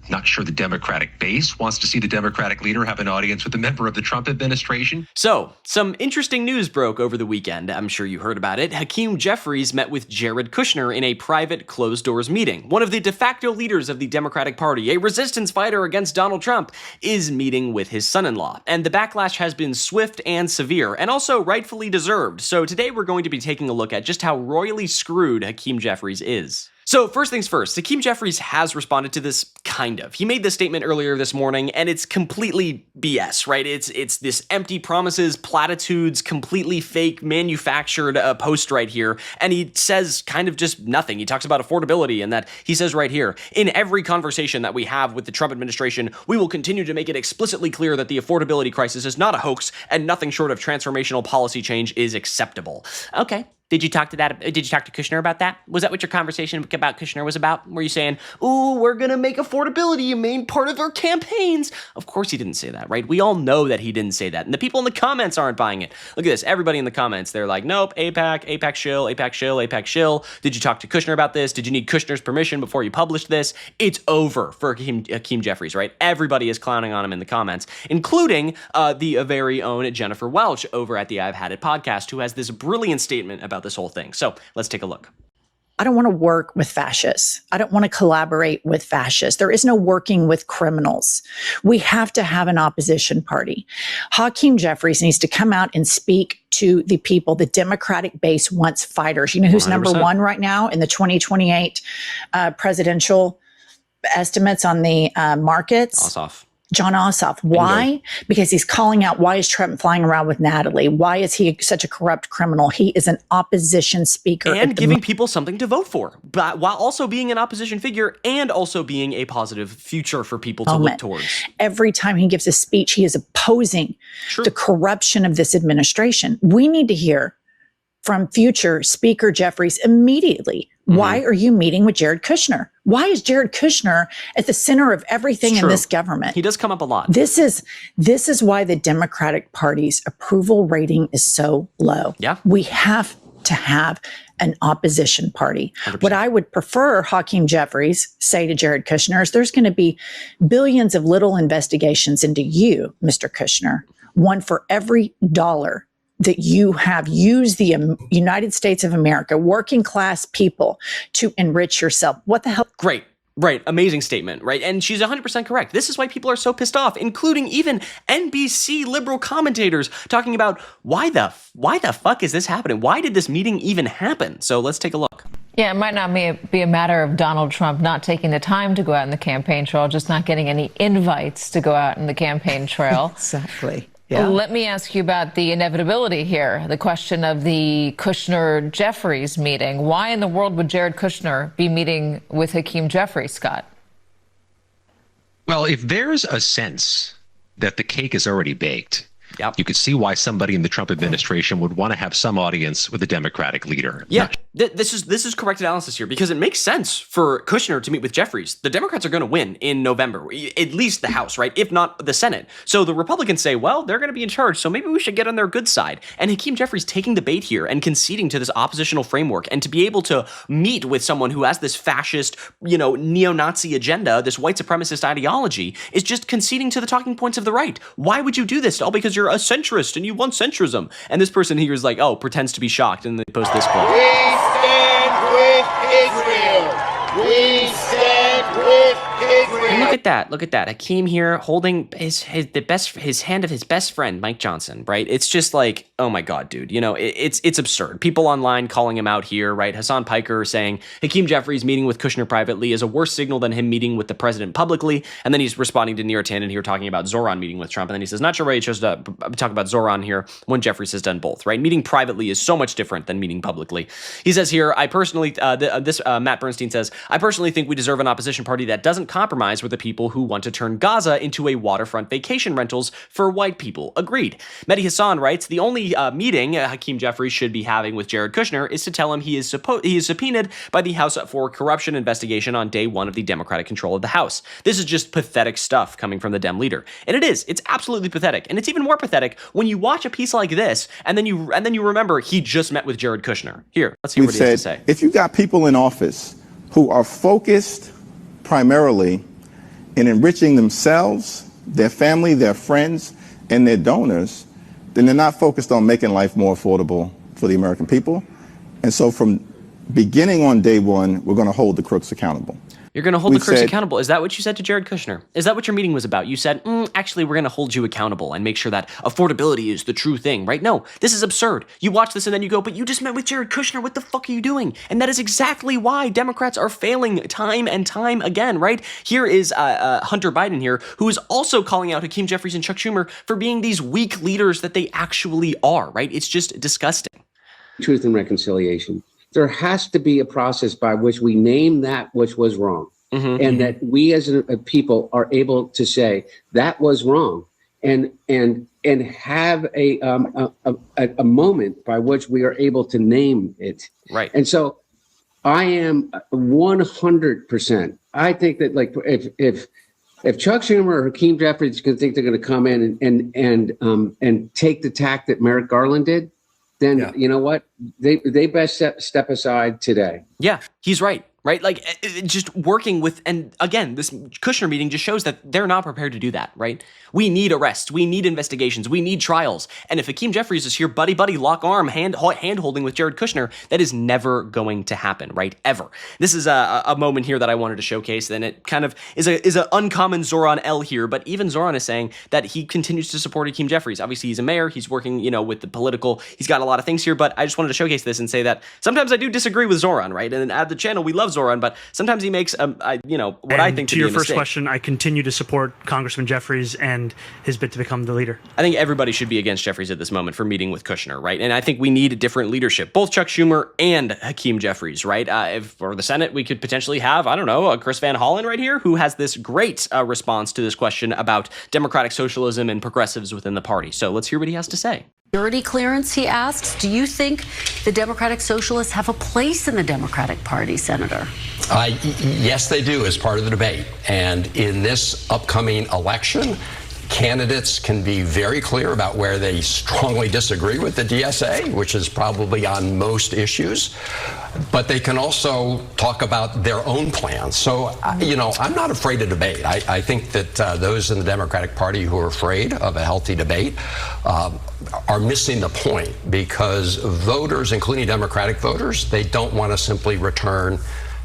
Not sure the Democratic base wants to see the Democratic leader have an audience with a member of the Trump administration. So, some interesting news broke over the weekend. I'm sure you heard about it. Hakeem Jeffries met with Jared Kushner in a private closed-doors meeting. One of the de facto leaders of the Democratic Party, a resistance fighter against Donald Trump, is meeting with his son-in-law. And the backlash has been swift and severe, and also rightfully deserved. So today we're going to be taking a look at just how royally screwed Hakeem Jeffries is. So first things first, Hakeem Jeffries has responded to this, kind of. He made this statement earlier this morning, and it's completely BS, right? It's this empty promises, platitudes, completely fake, manufactured post right here, and he says kind of just nothing. He talks about affordability, and that he says right here, in every conversation that we have with the Trump administration, we will continue to make it explicitly clear that the affordability crisis is not a hoax, and nothing short of transformational policy change is acceptable. Okay. Did you talk to Kushner about that? Was that what your conversation about Kushner was about? Were you saying, ooh, we're going to make affordability a main part of our campaigns? Of course he didn't say that, right? We all know that he didn't say that. And the people in the comments aren't buying it. Look at this. Everybody in the comments, they're like, nope, AIPAC shill, AIPAC shill, AIPAC shill. Did you talk to Kushner about this? Did you need Kushner's permission before you published this? It's over for Hakeem Jeffries, right? Everybody is clowning on him in the comments, including the very own Jennifer Welch over at the I've Had It podcast, who has this brilliant statement about this whole thing. So let's take a look. I don't want to work with fascists. I don't want to collaborate with fascists. There is no working with criminals. We have to have an opposition party. Hakeem Jeffries needs to come out and speak to the people. The Democratic base wants fighters. You know who's 100%. Number one right now in the 2028 presidential estimates on the markets? Ossoff. John Ossoff. Why? Because he's calling out, why is Trump flying around with Natalie? Why is he such a corrupt criminal? He is an opposition speaker. And giving people something to vote for, but while also being an opposition figure and also being a positive future for people to look towards. Every time he gives a speech, he is opposing the corruption of this administration. We need to hear from future Speaker Jeffries immediately. Why are you meeting with Jared Kushner? Why is Jared Kushner at the center of everything in this government? He does come up a lot. This is why the Democratic Party's approval rating is so low. Yeah. We have to have an opposition party. 100%. What I would prefer Hakeem Jeffries say to Jared Kushner is there's going to be billions of little investigations into you, Mr. Kushner, one for every dollar that you have used the United States of America, working class people, to enrich yourself. What the hell? Great. Right. Amazing statement, right? And she's 100% correct. This is why people are so pissed off, including even NBC liberal commentators talking about why the fuck is this happening? Why did this meeting even happen? So let's take a look. Yeah, it might not be a matter of Donald Trump not taking the time to go out in the campaign trail, just not getting any invites to go out in the campaign trail. Exactly. Yeah. Let me ask you about the inevitability here, the question of the Kushner-Jeffries meeting. Why in the world would Jared Kushner be meeting with Hakeem Jeffries, Scott? Well, if there's a sense that the cake is already baked, you could see why somebody in the Trump administration would want to have some audience with a Democratic leader. Yeah, this is correct analysis here, because it makes sense for Kushner to meet with Jeffries. The Democrats are going to win in November, at least the House, right? If not the Senate. So the Republicans say, well, they're going to be in charge, so maybe we should get on their good side. And Hakeem Jeffries taking the bait here and conceding to this oppositional framework, and to be able to meet with someone who has this fascist, neo-Nazi agenda, this white supremacist ideology, is just conceding to the talking points of the right. Why would you do this? All because you're a centrist and you want centrism. And this person here is like, oh, pretends to be shocked, and they post this quote. We stand with Israel. We stand with Israel. And look at that. Hakeem here holding his hand of his best friend, Mike Johnson, right? It's just like, oh my God, dude. It's absurd. People online calling him out here, right? Hasan Piker saying Hakeem Jeffries meeting with Kushner privately is a worse signal than him meeting with the president publicly. And then he's responding to Near Tandon here talking about Zoran meeting with Trump. And then he says, not sure why he chose to talk about Zoran here when Jeffries has done both, right? Meeting privately is so much different than meeting publicly. He says here, Matt Bernstein says, I personally think we deserve an opposition party that doesn't compromise with the people who want to turn Gaza into a waterfront vacation rentals for white people. Agreed. Mehdi Hasan writes, the only meeting Hakeem Jeffries should be having with Jared Kushner is to tell him he is subpoenaed by the House for corruption investigation on day one of the Democratic control of the House. This is just pathetic stuff coming from the Dem leader. And it is. It's absolutely pathetic. And it's even more pathetic when you watch a piece like this and then you remember he just met with Jared Kushner. Here, let's hear what he has to say. If you got people in office who are focused primarily in enriching themselves, their family, their friends, and their donors, then they're not focused on making life more affordable for the American people. And so from beginning on day one, we're going to hold the crooks accountable. You're going to hold the crooks accountable. Is that what you said to Jared Kushner? Is that what your meeting was about? You said, actually, we're going to hold you accountable and make sure that affordability is the true thing, right? No, this is absurd. You watch this and then you go, but you just met with Jared Kushner. What the fuck are you doing? And that is exactly why Democrats are failing time and time again, right? Here is Hunter Biden here, who is also calling out Hakeem Jeffries and Chuck Schumer for being these weak leaders that they actually are, right? It's just disgusting. Truth and reconciliation. There has to be a process by which we name that which was wrong, and that we as a people are able to say that was wrong, and have a moment by which we are able to name it. Right. And so, I am 100%. I think that like if Chuck Schumer or Hakeem Jeffries think they're going to come in and take the tack that Merrick Garland did, then you know what? They best step aside today. Yeah, he's right. Right? Like just working with, and again, this Kushner meeting just shows that they're not prepared to do that, right? We need arrests. We need investigations. We need trials. And if Hakeem Jeffries is here, buddy, lock arm, hand holding with Jared Kushner, that is never going to happen, right? Ever. This is a moment here that I wanted to showcase. And it kind of is an uncommon Zoran L here, but even Zoran is saying that he continues to support Hakeem Jeffries. Obviously, he's a mayor. He's working, with the political. He's got a lot of things here, but I just wanted to showcase this and say that sometimes I do disagree with Zoran, right? And at the channel, we love Zoran, but sometimes he makes, what I think to be a mistake. To your first question, I continue to support Congressman Jeffries and his bid to become the leader. I think everybody should be against Jeffries at this moment for meeting with Kushner, right? And I think we need a different leadership, both Chuck Schumer and Hakeem Jeffries, right? If for the Senate, we could potentially have, Chris Van Hollen right here, who has this great response to this question about democratic socialism and progressives within the party. So let's hear what he has to say. Security clearance, he asks. Do you think the Democratic Socialists have a place in the Democratic Party, Senator? Yes, they do, as part of the debate. And in this upcoming election, candidates can be very clear about where they strongly disagree with the DSA, which is probably on most issues. But they can also talk about their own plans. So, I'm not afraid to debate. I think that those in the Democratic Party who are afraid of a healthy debate are missing the point, because voters, including Democratic voters, they don't want to simply return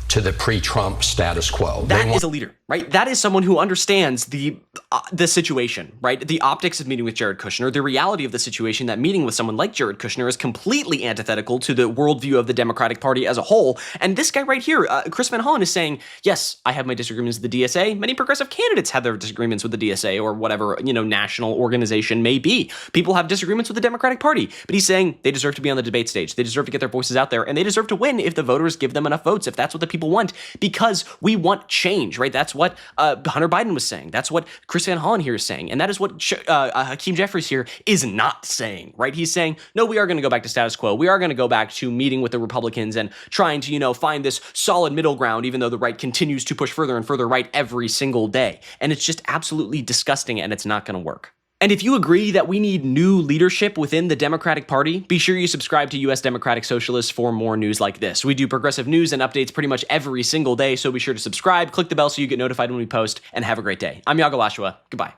to the pre-Trump status quo. That is a leader, right? That is someone who understands the situation, right? The optics of meeting with Jared Kushner, the reality of the situation, that meeting with someone like Jared Kushner is completely antithetical to the worldview of the Democratic Party as a whole. And this guy right here, Chris Van Hollen, is saying, yes, I have my disagreements with the DSA. Many progressive candidates have their disagreements with the DSA or whatever, national organization may be. People have disagreements with the Democratic Party, but he's saying they deserve to be on the debate stage. They deserve to get their voices out there, and they deserve to win if the voters give them enough votes, if that's what the people want, because we want change, right? That's what Hunter Biden was saying. That's what Chris Van Hollen here is saying. And that is what Hakeem Jeffries here is not saying, right? He's saying, no, we are going to go back to status quo. We are going to go back to meeting with the Republicans and trying to, find this solid middle ground, even though the right continues to push further and further right every single day. And it's just absolutely disgusting, and it's not going to work. And if you agree that we need new leadership within the Democratic Party, be sure you subscribe to US Democratic Socialists for more news like this. We do progressive news and updates pretty much every single day, so be sure to subscribe, click the bell so you get notified when we post, and have a great day. I'm Iago Lashua. Goodbye.